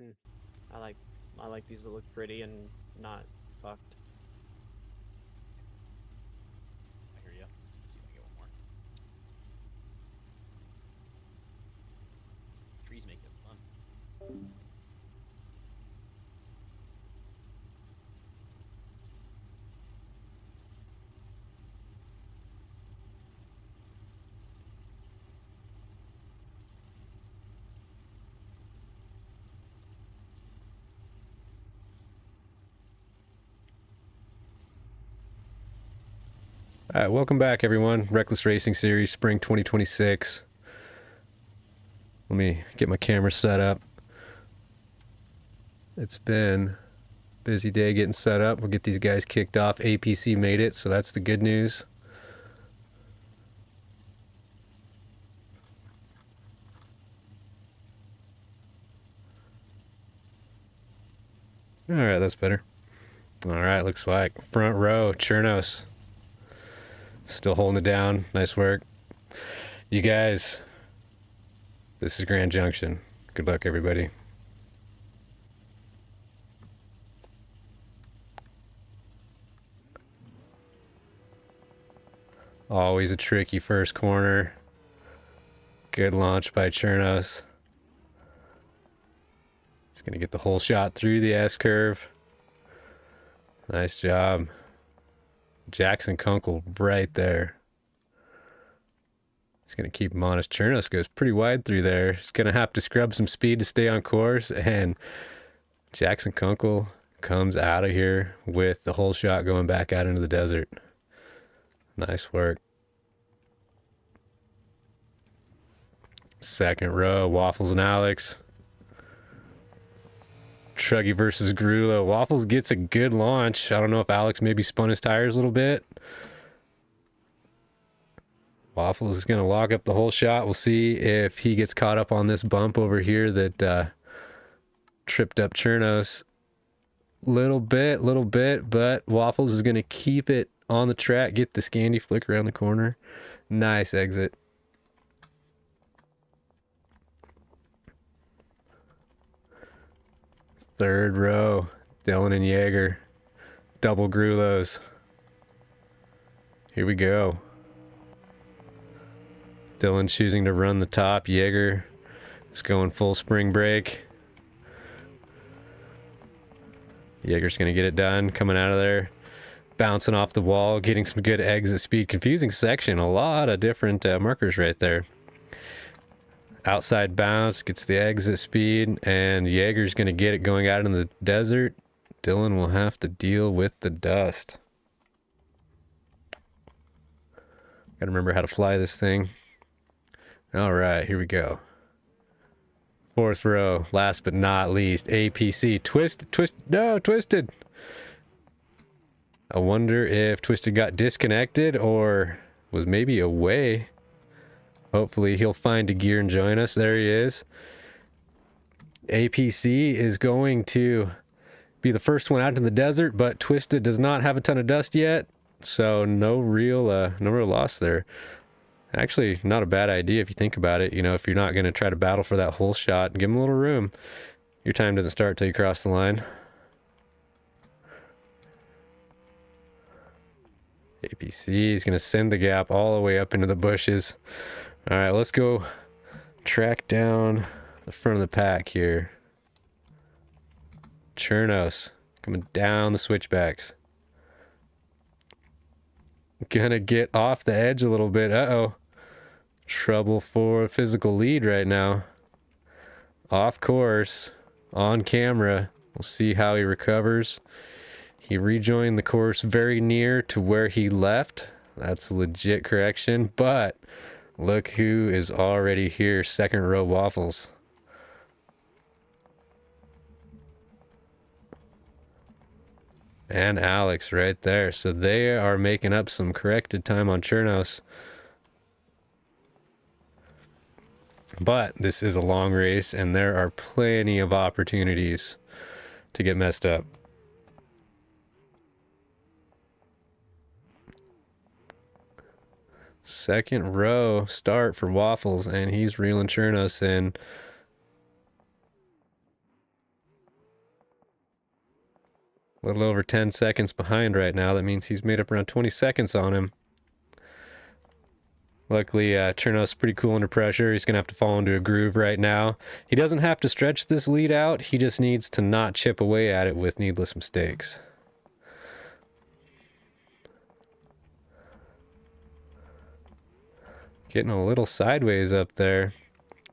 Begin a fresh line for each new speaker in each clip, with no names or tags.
Hmm. I like I like these that look pretty and not fucked.
I hear you. Let's see if I can get one more. Trees make it fun.
All right, welcome back, everyone. Rekles Racing Series, Spring 2026. Let me get my camera set up. It's been a busy day getting set up. We'll get these guys kicked off. APC made it, so that's the good news. All right, that's better. All right, looks like front row, Chournos. Still holding it down. Nice work. You guys, this is Grand Junction. Good luck, everybody. Always a tricky first corner. Good launch by Chournos. He's going to get the whole shot through the S-curve. Nice job. Jaxon.Kunkel right there. He's going to keep him honest. Chournos goes pretty wide through there. He's going to have to scrub some speed to stay on course. And Jaxon.Kunkel comes out of here with the whole shot going back out into the desert. Nice work. Second row, Waffles and Alex. Truggy versus Grula. Waffles gets a good launch. I don't know if Alex maybe spun his tires a little bit. Waffles is going to log up the whole shot. We'll see if he gets caught up on this bump over here that tripped up Chournos. Little bit, but Waffles is going to keep it on the track, get the Scandi flick around the corner. Nice exit. Third row, Dylan and Jaeger. Double Grulos. Here we go. Dylan choosing to run the top. Jaeger is going full spring brake. Jaeger's going to get it done. Coming out of there. Bouncing off the wall. Getting some good exit speed. Confusing section. A lot of different markers right there. Outside bounce. Gets the exit speed. And Jaeger's going to get it going out in the desert. Dylan will have to deal with the dust. Gotta remember how to fly this thing. All right, here we go. Fourth row, last but not least, APC. Twisted. I wonder if Twisted got disconnected or was maybe away. Hopefully he'll find a gear and join us. There he is. APC is going to be the first one out in the desert, but Twisted does not have a ton of dust yet, so no real loss there. Actually, not a bad idea if you think about it. You know, if you're not going to try to battle for that whole shot, give him a little room. Your time doesn't start till you cross the line. APC is going to send the gap all the way up into the bushes. All right, let's go track down the front of the pack here. Chournos coming down the switchbacks. Gonna get off the edge a little bit. Uh-oh. Trouble for a physical lead right now. Off course. On camera. We'll see how he recovers. He rejoined the course very near to where he left. That's a legit correction. But look who is already here. Second row Waffles. And Alex right there. So they are making up some corrected time on Chournos. But this is a long race, and there are plenty of opportunities to get messed up. Second row start for Waffles, and he's reeling Chournos in. A little over 10 seconds behind right now. That means he's made up around 20 seconds on him. Luckily, Chournos is pretty cool under pressure. He's going to have to fall into a groove right now. He doesn't have to stretch this lead out. He just needs to not chip away at it with needless mistakes. Getting a little sideways up there.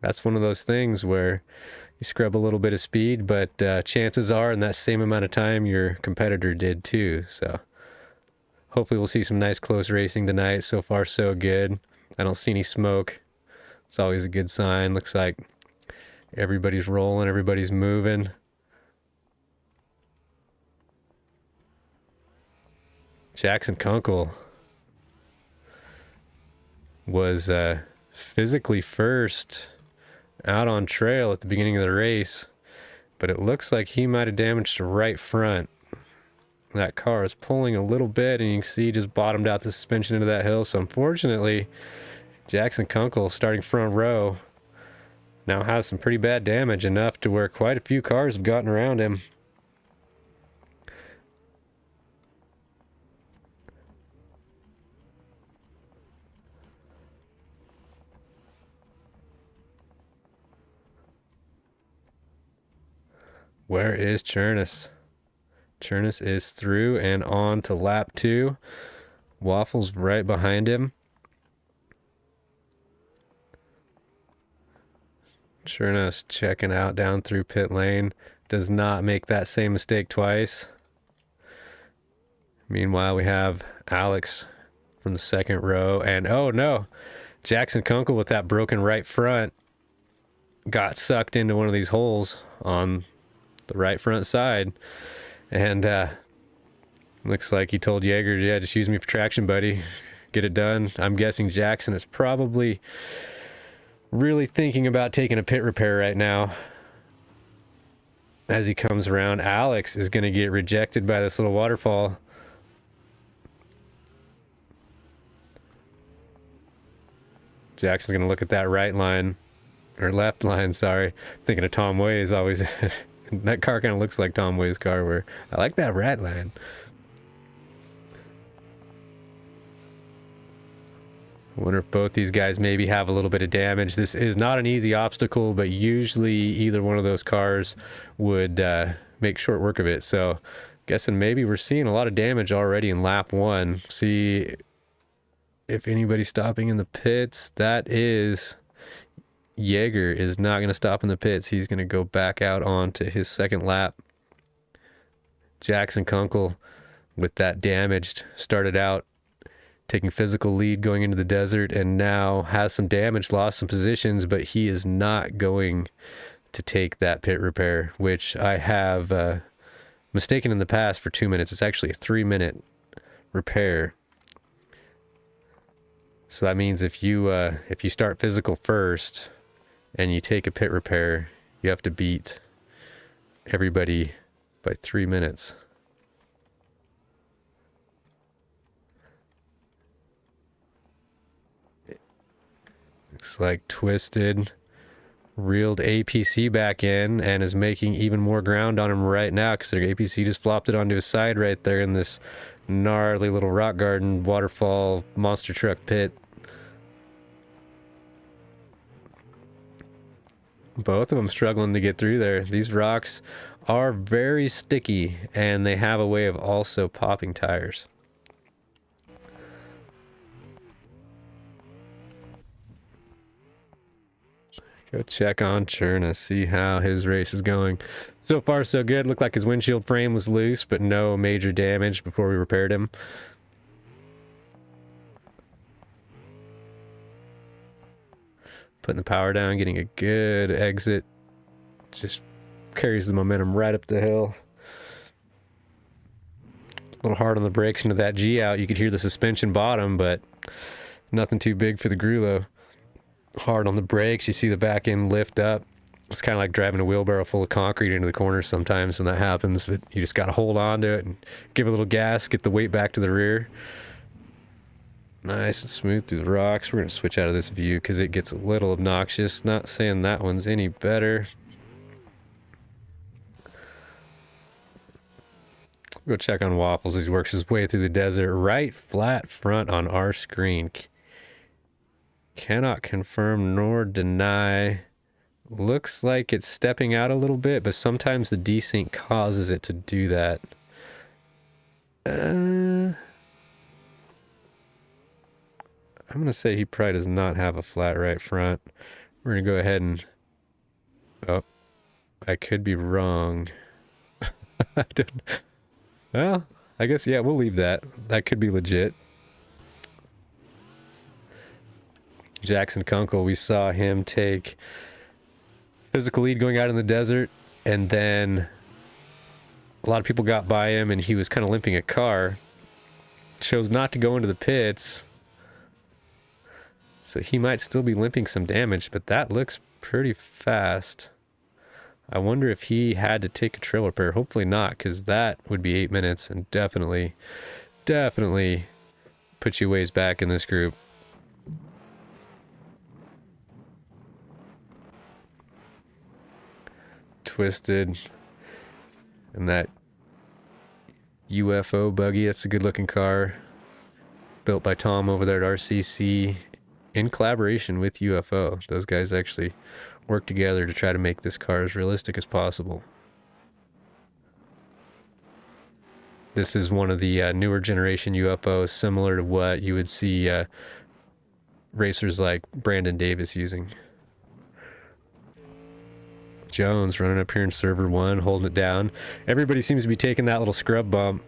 That's one of those things where you scrub a little bit of speed, but chances are in that same amount of time your competitor did too. So hopefully we'll see some nice close racing tonight. So far so good. I don't see any smoke. It's always a good sign. Looks like everybody's rolling, everybody's moving. Jaxon.Kunkel was physically first out on trail at the beginning of the race, but it looks like he might have damaged the right front. That car is pulling a little bit, and you can see he just bottomed out the suspension into that hill. So unfortunately, Jaxon.Kunkel, starting front row, now has some pretty bad damage, enough to where quite a few cars have gotten around him. Where is Chournos? Chournos is through and on to lap 2. Waffles right behind him. Chournos checking out down through pit lane. Does not make that same mistake twice. Meanwhile, we have Alex from the second row. And oh no, Jaxon.Kunkel with that broken right front got sucked into one of these holes on the right front side. And looks like he told Jaeger, yeah, just use me for traction, buddy. Get it done. I'm guessing Jaxon is probably really thinking about taking a pit repair right now. As he comes around, Alex is going to get rejected by this little waterfall. Jackson's going to look at that right line, or left line, sorry. Thinking of Tom Way's always... That car kind of looks like Tom Way's car, where I like that rat line. I wonder if both these guys maybe have a little bit of damage. This is not an easy obstacle, but usually either one of those cars would make short work of it. So guessing maybe we're seeing a lot of damage already in lap 1. See if anybody's stopping in the pits. That is... Jaeger is not going to stop in the pits. He's going to go back out onto his second lap. Jaxon.Kunkel, with that damaged, started out taking physical lead going into the desert, and now has some damage, lost some positions, but he is not going to take that pit repair, which I have mistaken in the past for 2 minutes. It's actually a 3-minute repair. So that means if you start physical first and you take a pit repair, you have to beat everybody by 3 minutes. Looks like Twisted reeled APC back in and is making even more ground on him right now, because their APC just flopped it onto his side right there in this gnarly little rock garden waterfall monster truck pit. Both of them struggling to get through there. These rocks are very sticky, and they have a way of also popping tires. Go check on Chournos, see how his race is going. So far, so good. Looked like his windshield frame was loose, but no major damage before we repaired him. Putting the power down, getting a good exit. Just carries the momentum right up the hill. A little hard on the brakes into that G out. You could hear the suspension bottom, but nothing too big for the Grulo. Hard on the brakes. You see the back end lift up. It's kind of like driving a wheelbarrow full of concrete into the corners sometimes when that happens, but you just got to hold on to it and give a little gas, get the weight back to the rear. Nice and smooth through the rocks. We're going to switch out of this view because it gets a little obnoxious. Not saying that one's any better. Go check on Waffles as he works his way through the desert. Right flat front on our screen. Cannot confirm nor deny. Looks like it's stepping out a little bit, but sometimes the desync causes it to do that. I'm going to say he probably does not have a flat right front. We're going to go ahead and... Oh, I could be wrong. I don't... Well, I guess, yeah, we'll leave that. That could be legit. Jaxon.Kunkel, we saw him take physical lead going out in the desert, and then a lot of people got by him, and he was kind of limping a car. Chose not to go into the pits, so he might still be limping some damage, but that looks pretty fast. I wonder if he had to take a trail repair. Hopefully not, because that would be 8 minutes and definitely put you ways back in this group. Twisted. And that UFO buggy, that's a good looking car. Built by Tom over there at RCC in collaboration with UFO. Those guys actually work together to try to make this car as realistic as possible. This is one of the newer generation UFOs, similar to what you would see racers like Brandon Davis using. Jones running up here in server 1, holding it down. Everybody seems to be taking that little scrub bump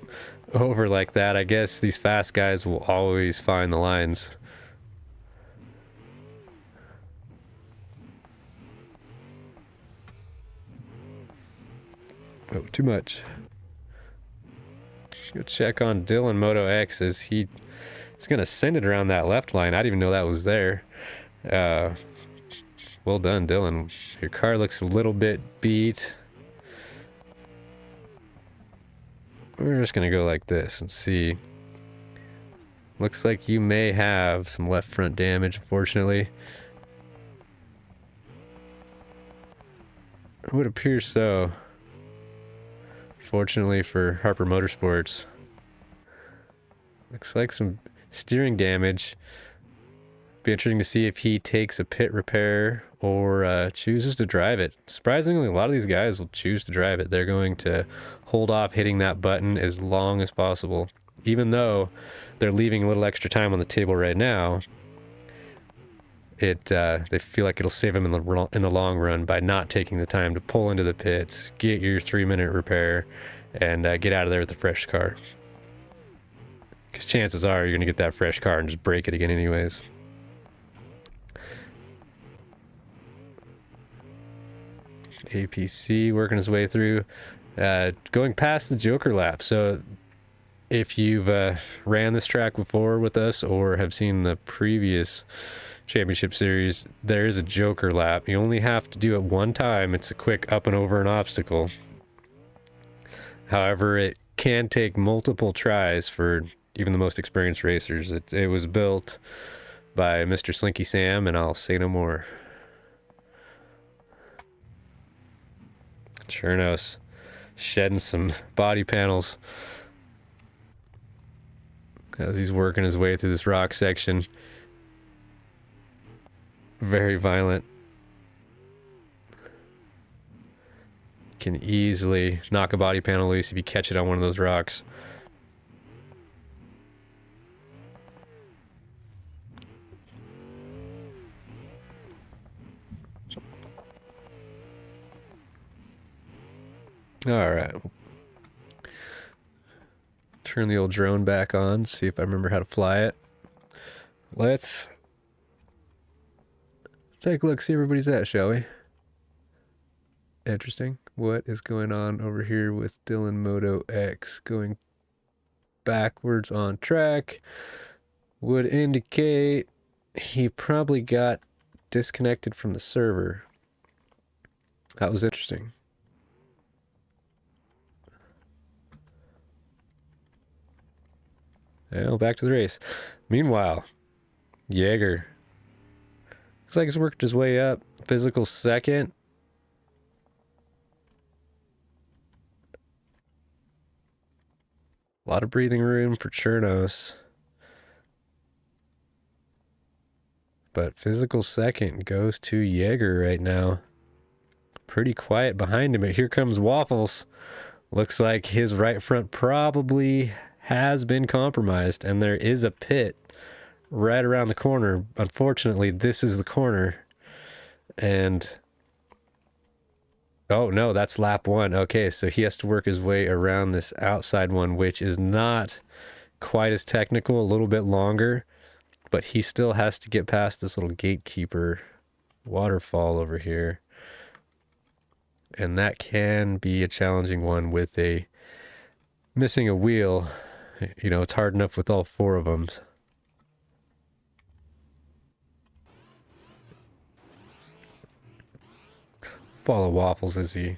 over like that. I guess these fast guys will always find the lines. Oh, too much. Go check on Dylan Moto X as he's going to send it around that left line. I didn't even know that was there. Well done, Dylan. Your car looks a little bit beat. We're just going to go like this and see. Looks like you may have some left front damage, unfortunately. It would appear so. Fortunately for Harper Motorsports. Looks like some steering damage. Be interesting to see if he takes a pit repair or chooses to drive it. Surprisingly, a lot of these guys will choose to drive it. They're going to hold off hitting that button as long as possible. Even though they're leaving a little extra time on the table right now, they feel like it'll save them in the long run by not taking the time to pull into the pits, get your 3-minute repair, and get out of there with a fresh car. Because chances are you're going to get that fresh car and just break it again anyways. APC working his way through, going past the Joker lap. So if you've ran this track before with us or have seen the previous championship series, there is a Joker lap. You only have to do it one time. It's a quick up and over an obstacle. However, it can take multiple tries for even the most experienced racers. It was built by Mr. Slinky Sam, and I'll say no more. Chournos shedding some body panels as he's working his way through this rock section. Very violent. Can easily knock a body panel loose if you catch it on one of those rocks. All right. Turn the old drone back on, see if I remember how to fly it. Let's take a look, see where everybody's at, shall we? Interesting. What is going on over here with Dylan Moto X? Going backwards on track would indicate he probably got disconnected from the server. That was interesting. Well, back to the race. Meanwhile, Jaeger looks like he's worked his way up. Physical second. A lot of breathing room for Chournos. But physical second goes to Jaeger right now. Pretty quiet behind him, but here comes Waffles. Looks like his right front probably has been compromised, and there is a pit right around the corner. Unfortunately, this is the corner. And oh no, that's lap 1. Okay, so he has to work his way around this outside one, which is not quite as technical, a little bit longer, but he still has to get past this little gatekeeper waterfall over here. And that can be a challenging one with a missing a wheel. You know, it's hard enough with all 4 of them. Follow Waffles as he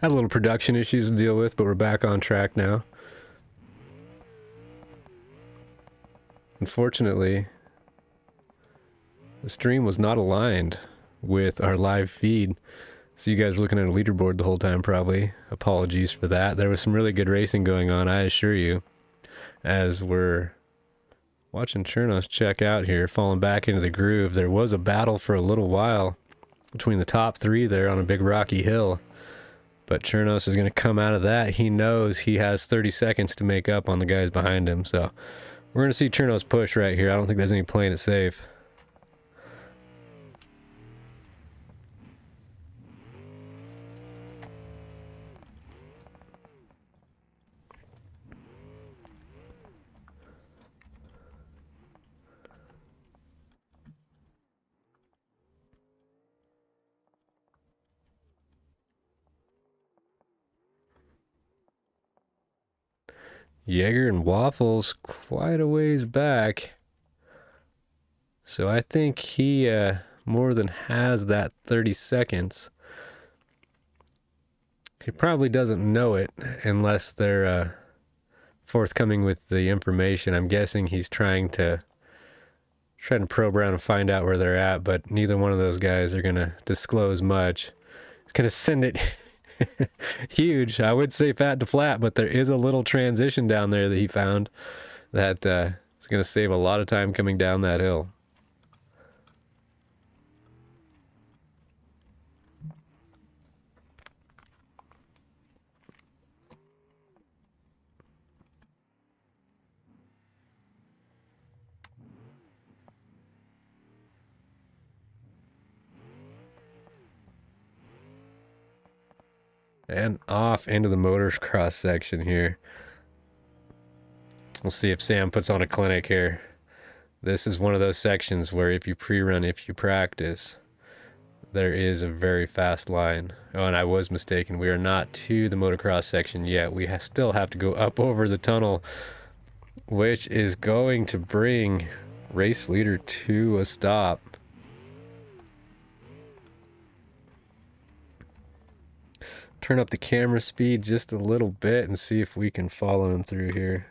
Had a little production issues to deal with, but we're back on track now. Unfortunately, the stream was not aligned with our live feed. So you guys were looking at a leaderboard the whole time, probably. Apologies for that. There was some really good racing going on, I assure you. As we're watching Chournos check out here, falling back into the groove. There was a battle for a little while between the top three there on a big rocky hill. But Chournos is going to come out of that. He knows he has 30 seconds to make up on the guys behind him. So we're going to see Chournos push right here. I don't think there's any playing it safe. Jaeger and Waffles quite a ways back. So I think he more than has that 30 seconds. He probably doesn't know it unless they're forthcoming with the information. I'm guessing he's trying to probe around and find out where they're at, but neither one of those guys are going to disclose much. He's going to send it huge. I would say fat to flat, but there is a little transition down there that he found that is going to save a lot of time coming down that hill. And off into the motocross section here. We'll see if Sam puts on a clinic here. This is one of those sections where if you pre-run, if you practice, there is a very fast line. Oh, and I was mistaken. We are not to the motocross section yet. We still have to go up over the tunnel, which is going to bring race leader to a stop. Turn up the camera speed just a little bit and see if we can follow him through here.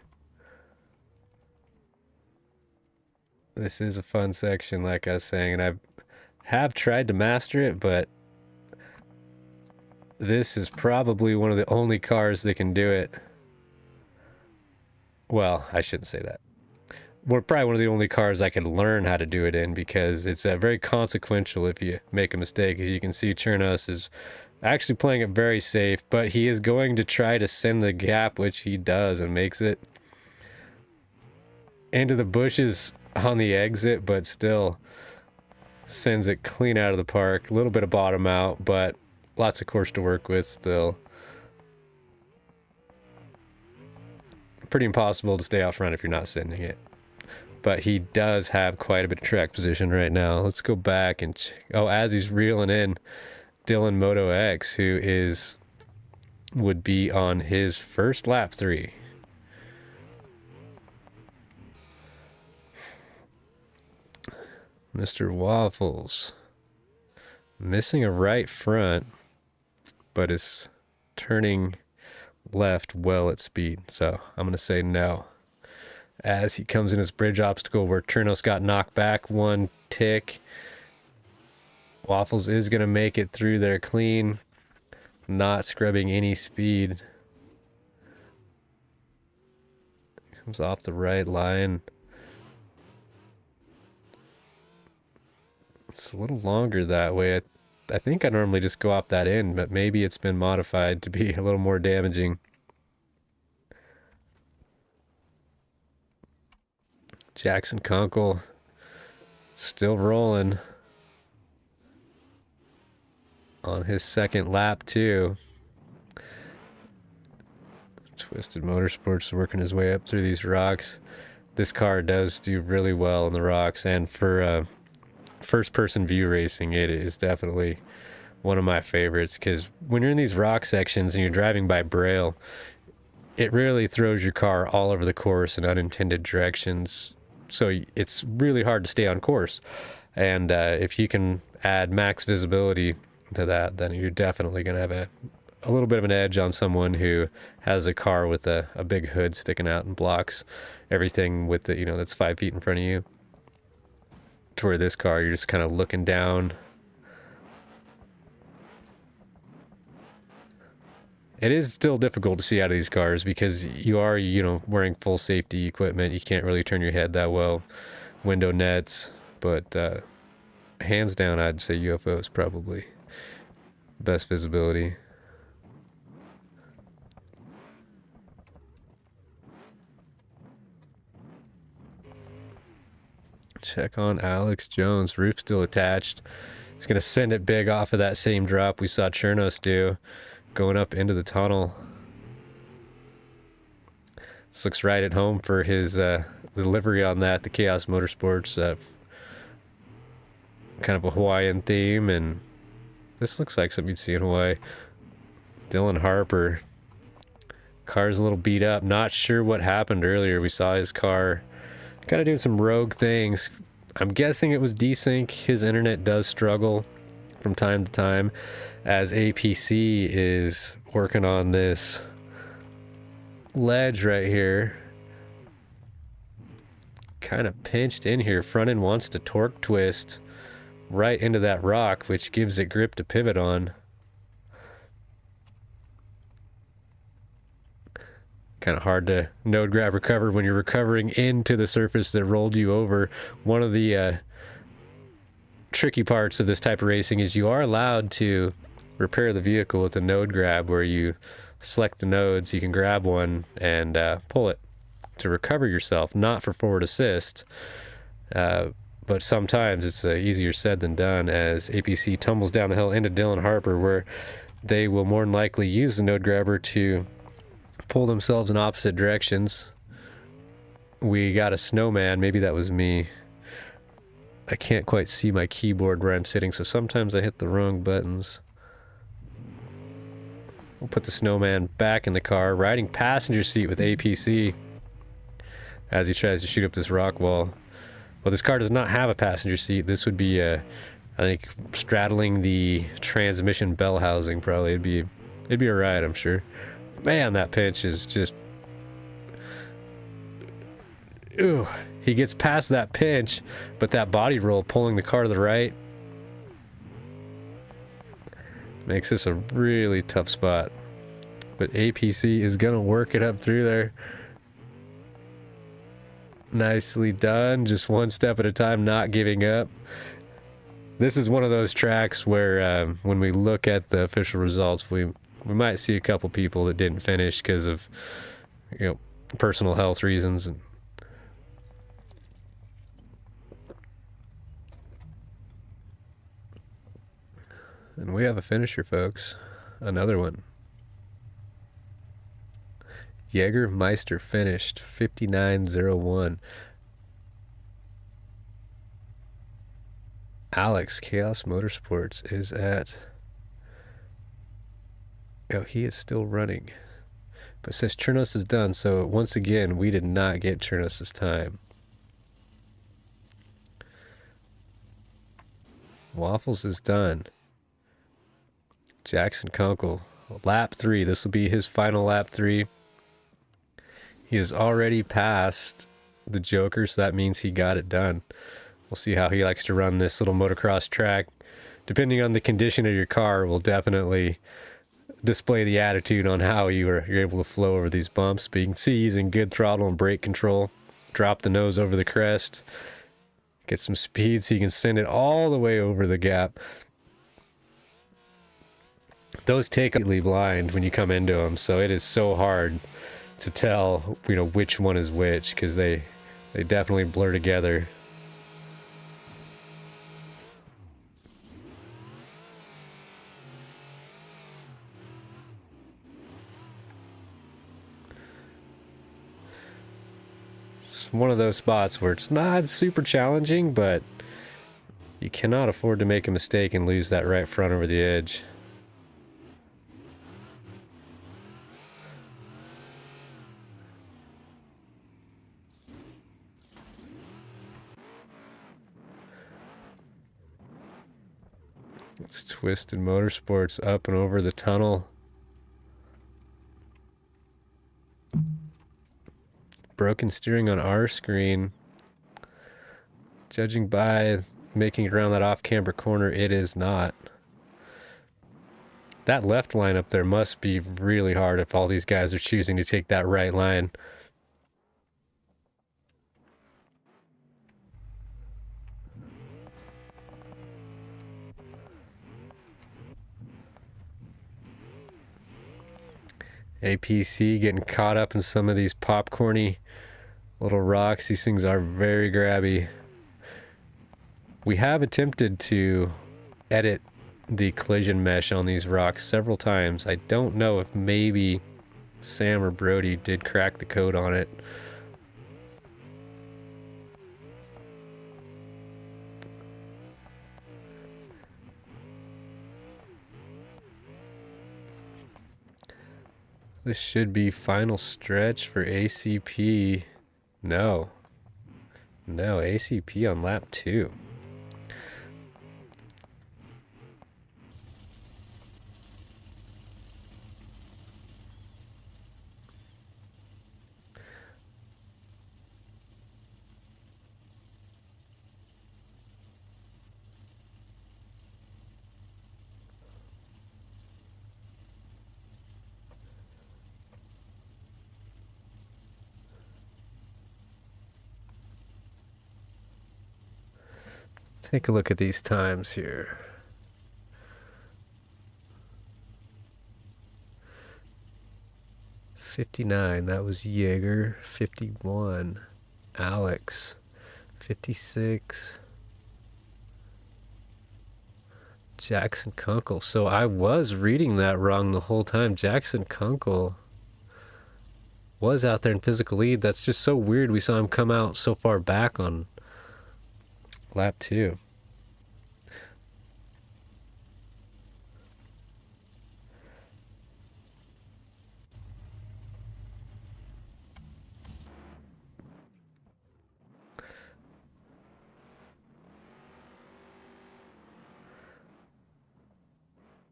This is a fun section, like I was saying, and I have tried to master it, but this is probably one of the only cars that can do it. Well, I shouldn't say that. We're probably one of the only cars I can learn how to do it in, because it's very consequential if you make a mistake. As you can see, Chournos is actually playing it very safe, but he is going to try to send the gap, which he does, and makes it into the bushes on the exit, but still sends it clean out of the park. A little bit of bottom out, but lots of course to work with still. Pretty impossible to stay out front if you're not sending it. But he does have quite a bit of track position right now. Let's go back and oh, as he's reeling in Dylan Moto X, who would be on his first lap 3. Mr. Waffles missing a right front, but is turning left well at speed. So I'm going to say no. As he comes in his bridge obstacle where Chournos got knocked back one tick, Waffles is going to make it through there clean, not scrubbing any speed. Comes off the right line. It's a little longer that way. I think I normally just go off that end, but maybe it's been modified to be a little more damaging. Jaxon.Kunkel still rolling on his second lap too. Twisted Motorsports working his way up through these rocks. This car does do really well in the rocks, and for first person view racing, it is definitely one of my favorites, because when you're in these rock sections and you're driving by braille, it really throws your car all over the course in unintended directions. So it's really hard to stay on course. And if you can add max visibility to that, then you're definitely going to have a little bit of an edge on someone who has a car with a big hood sticking out and blocks everything with the, that's 5 feet in front of you. To where this car, you're just kind of looking down. It is still difficult to see out of these cars because you are, wearing full safety equipment. You can't really turn your head that well. Window nets, but hands down, I'd say UFO is probably best visibility. Check on Alex Jones. Roof still attached. He's going to send it big off of that same drop we saw Chournos do, going up into the tunnel. This looks right at home for his delivery on that, the Chaos Motorsports, kind of a Hawaiian theme, and this looks like something you'd see in Hawaii. Dylan Harper. Car's a little beat up. Not sure what happened earlier. We saw his car kind of doing some rogue things. I'm guessing it was desync. His internet does struggle from time to time as APC is working on this ledge right here. Kind of pinched in here. Front end wants to torque twist right into that rock, which gives it grip to pivot on. Kind of hard to node grab recover when you're recovering into the surface that rolled you over. One of the tricky parts of this type of racing is you are allowed to repair the vehicle with a node grab, where you select the nodes, you can grab one and pull it to recover yourself, not for forward assist. But sometimes it's easier said than done, as APC tumbles down the hill into Dylan Harper, where they will more than likely use the node grabber to pull themselves in opposite directions. We got a snowman. Maybe that was me. I can't quite see my keyboard where I'm sitting, so sometimes I hit the wrong buttons. We'll put the snowman back in the car, riding passenger seat with APC as he tries to shoot up this rock wall. Well, this car does not have a passenger seat. This would be, I think, straddling the transmission bell housing. Probably it'd be a ride, I'm sure. Man, that pinch is just... Ooh, he gets past that pinch, but that body roll pulling the car to the right makes this a really tough spot. But APC is gonna work it up through there. Nicely done. Just one step at a time, not giving up. This is one of those tracks where when we look at the official results, we might see a couple people that didn't finish because of, personal health reasons. And we have a finisher, folks. Another one. Jägermeister finished 59.01. Alex, Chaos Motorsports, is at... Oh, he is still running. But since Chournos is done, so once again, we did not get Chournos' time. Waffles is done. Jaxon.Kunkel, lap 3. This will be his final lap 3. He has already passed the Joker, so that means he got it done. We'll see how he likes to run this little motocross track. Depending on the condition of your car, will definitely display the attitude on how you're able to flow over these bumps. But you can see he's in good throttle and brake control. Drop the nose over the crest. Get some speed so you can send it all the way over the gap. Those take completely blind when you come into them, so it is so hard to tell, which one is which, because they definitely blur together. It's one of those spots where it's not super challenging, but you cannot afford to make a mistake and lose that right front over the edge. It's Twisted Motorsports up and over the tunnel. broken steering on our screen. Judging by making it around that off-camber corner, it is not. That left line up there must be really hard if all these guys are choosing to take that right line. APC getting caught up in some of these popcorny little rocks. These things are very grabby. We have attempted to edit the collision mesh on these rocks several times. I don't know if maybe Sam or Brody did crack the code on it. This should be final stretch for ACP. No. No, ACP on lap 2. Take a look at these times here. $59, that was Jaeger. $51, Alex. $56, Jaxon.Kunkel. So I was reading that wrong the whole time. Jaxon.Kunkel was out there in physical lead. That's just so weird. We saw him come out so far back on lap 2.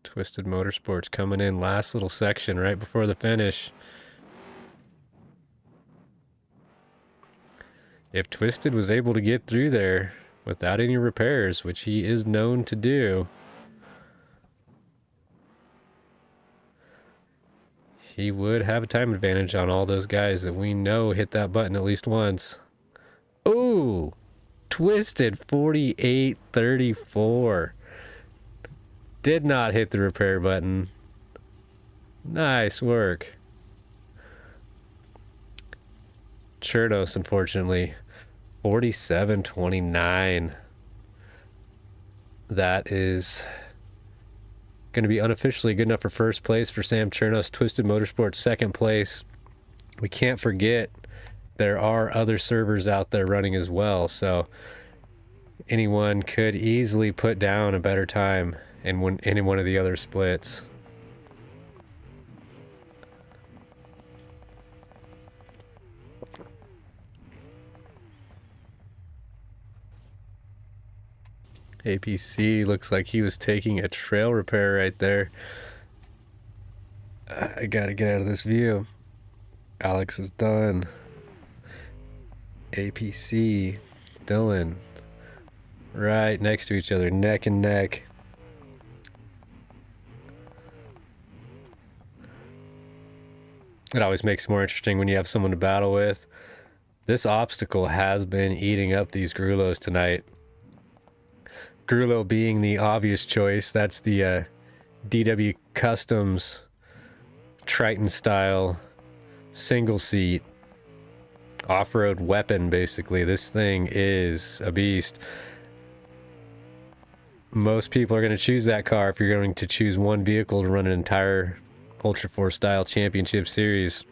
Twisted Motorsports coming in last little section right before the finish. If Twisted was able to get through there without any repairs, which he is known to do, he would have a time advantage on all those guys that we know hit that button at least once. Ooh, Twisted 48-34. Did not hit the repair button. Nice work. Chournos, unfortunately, 47-29. That is going to be unofficially good enough for first place for Sam Chournos. Twisted Motorsports second place. We can't forget there are other servers out there running as well, so anyone could easily put down a better time in any one of the other splits. APC looks like he was taking a trail repair right there. I gotta get out of this view. Alex is done. APC, Dylan, right next to each other, neck and neck. It always makes it more interesting when you have someone to battle with. This obstacle has been eating up these Grulos tonight. Grulo being the obvious choice. That's the DW Customs Triton style single seat off-road weapon, basically. This thing is a beast. Most people are going to choose that car if you're going to choose one vehicle to run an entire Ultra 4 style championship series.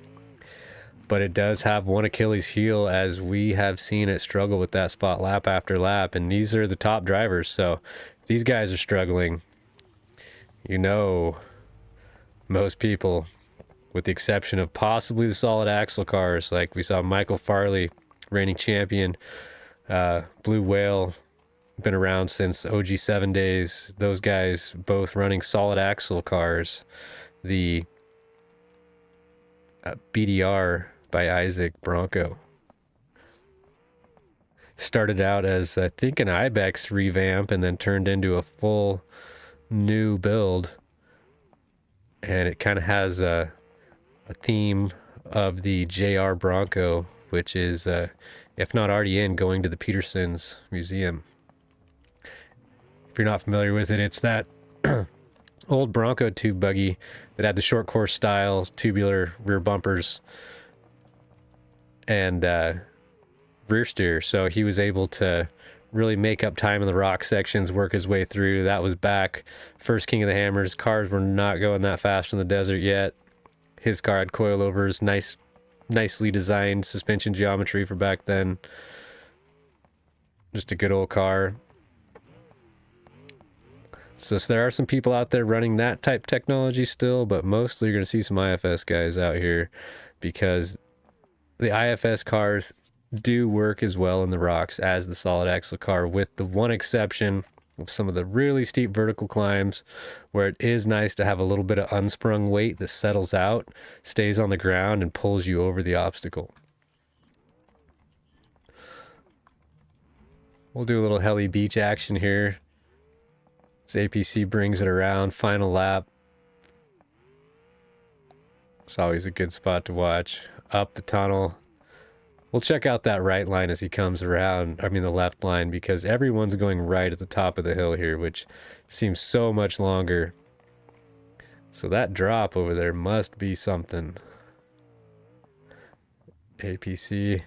But it does have one Achilles heel, as we have seen it struggle with that spot lap after lap, and these are the top drivers, so if these guys are struggling, you know, most people, with the exception of possibly the solid axle cars, like we saw Michael Farley, reigning champion, Blue Whale, been around since OG7 days, those guys both running solid axle cars. The BDR by Isaac Bronco Started out as, I think, an Ibex revamp and then turned into a full new build. And it kind of has a theme of the JR Bronco, which is, if not already in, going to the Peterson's Museum. If you're not familiar with it, it's that old Bronco tube buggy that had the short course style tubular rear bumpers and rear steer. So he was able to really make up time in the rock sections, work his way through. That was back first King of the Hammers. Cars were not going that fast in the desert yet. His car had coilovers, nicely designed suspension geometry for back then. Just a good old car. So there are some people out there running that type technology still, but mostly you're going to see some IFS guys out here because the IFS cars do work as well in the rocks as the solid axle car, with the one exception of some of the really steep vertical climbs where it is nice to have a little bit of unsprung weight that settles out, stays on the ground, and pulls you over the obstacle. We'll do a little heli beach action here. As APC brings it around, final lap. It's always a good spot to watch. Up the tunnel. We'll check out that right line as he comes around. I mean the left line, because everyone's going right at the top of the hill here, which seems so much longer. So that drop over there must be something. APC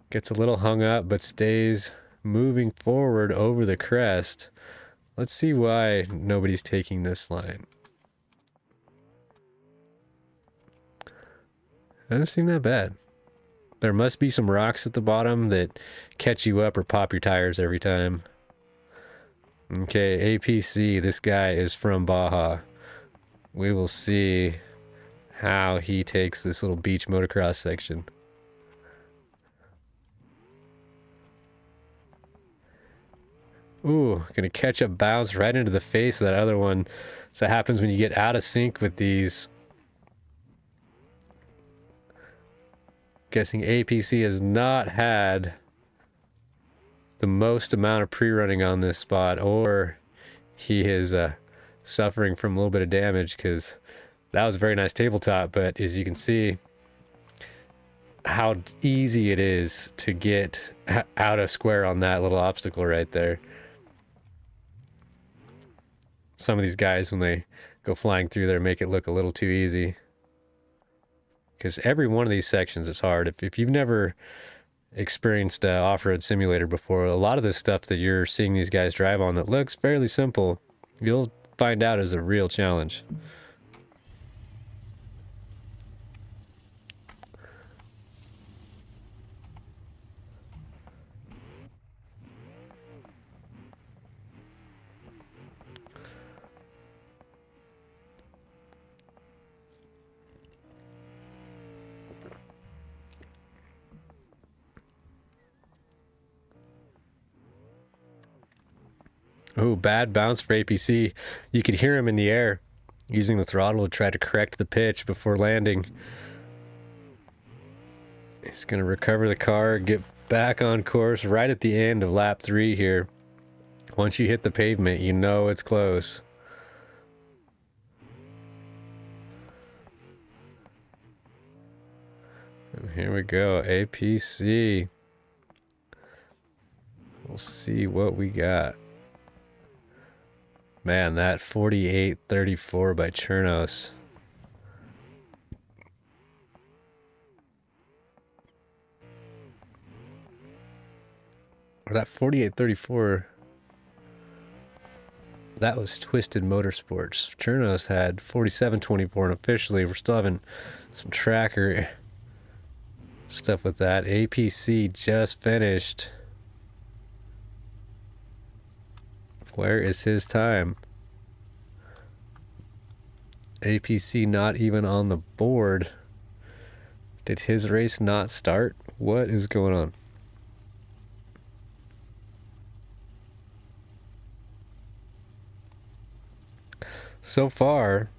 gets a little hung up, but stays moving forward over the crest. Let's see why nobody's taking this line. Doesn't seem that bad. There must be some rocks at the bottom that catch you up or pop your tires every time. Okay, APC, this guy is from Baja. We will see how he takes this little beach motocross section. Ooh, gonna catch a bounce right into the face of that other one. So that happens when you get out of sync with these. Guessing APC has not had the most amount of pre-running on this spot, or he is suffering from a little bit of damage, because that was a very nice tabletop, but as you can see how easy it is to get out of square on that little obstacle right there. Some of these guys, when they go flying through there, make it look a little too easy. Because every one of these sections is hard. If you've never experienced an off-road simulator before, a lot of this stuff that you're seeing these guys drive on that looks fairly simple, you'll find out is a real challenge. Oh, bad bounce for APC. You could hear him in the air using the throttle to try to correct the pitch before landing. He's going to recover the car, get back on course right at the end of lap 3 here. Once you hit the pavement, you know it's close. And here we go, APC. We'll see what we got. Man, that 48.34 by Chournos. Or that 48.34, that was Twisted Motorsports. Chournos had 47.24, and officially we're still having some tracker stuff with that. APC just finished. Where is his time? APC not even on the board. Did his race not start? What is going on? So far,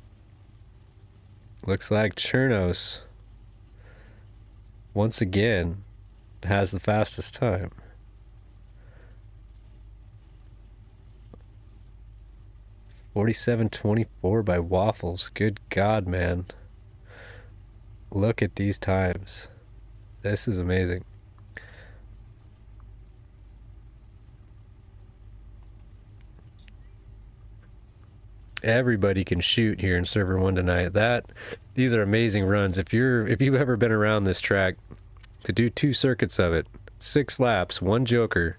looks like Chournos once again has the fastest time. 47:24 by Waffles. Good God, man. Look at these times. This is amazing. Everybody can shoot here in server 1 tonight. These are amazing runs. If you've ever been around this track, to do 2 circuits of it, 6 laps, 1 joker,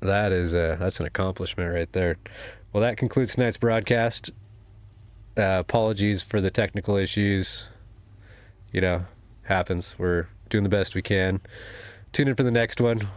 that's an accomplishment right there. Well, that concludes tonight's broadcast. Apologies for the technical issues. You know, happens. We're doing the best we can. Tune in for the next one.